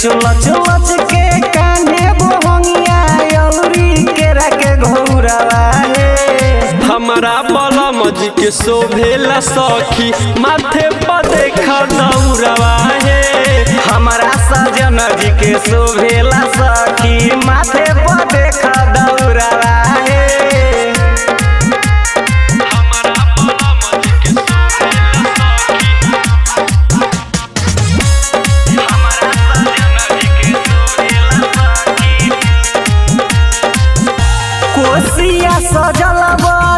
लच लच के कान्हे बोहंगिया औरी केरा के घौरावा हे। हमारा बलम जी के शोभेला सखी माथे पर देखा दौड़वा हे। हमारा सजन जी के शोभेला सखी माथे पर देखा दौड़वा हे। कोसिया सजल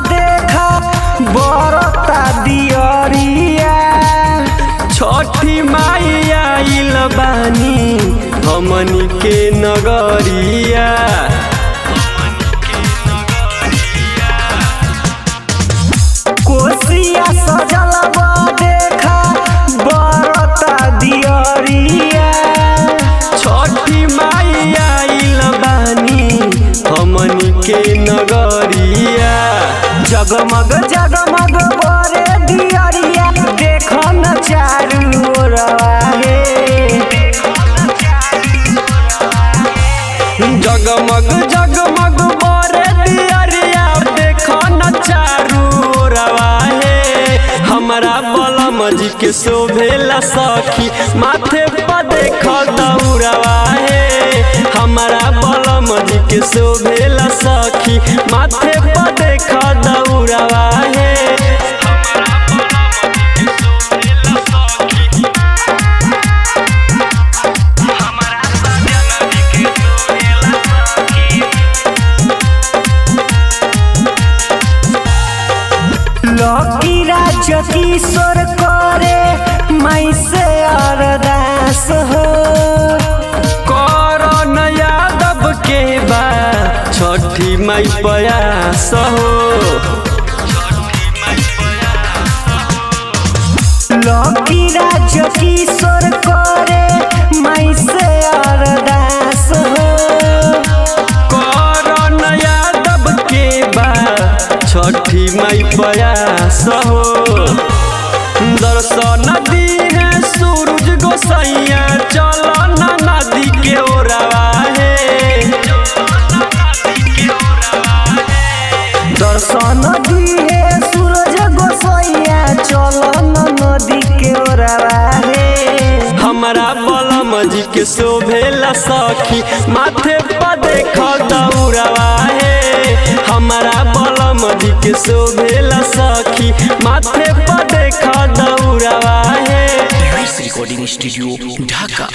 देखा बरता दियरिया। छठी माई आइल बानी हमनी के नगरिया। कोसिया सजल देखा बरता दियरिया। छठी माई आइल बानी हमनी के नगरिया। जगमग जगमग बरे दियरिया देखो न चारू ओरवा हे। जगमग जगमग बरे दियरिया देखो न चारू ओरवा हे। हमारा बलम जी के शोभेला सखी माथे पर देखो दौड़वा हे। हमारा बलम जी के शोभेला सखी माथे पर देखो दौड़वा हे। लकी राज किशोर करे माई से अरदास हो। करण यादव के बा छठी माई प्रयास हो। लकी राज किशोर करे माई से अरदास हो। करण यादव के बा छठी माई प्रयास हो। दर्शन दी है सूरज गोसैया चलो ना नदी के ओरवा हे। दर्शन दिए सूरज गोसैया चलो न नदी के ओरवा हे। हमारा बलम जी के शोभेला सखी माथे पर देखो दौड़वा हे। हमारा बलम जी के शोभेला सखी माथे पर देखो दौड़वा हे। रिकॉर्डिंग स्टूडियो ढाका।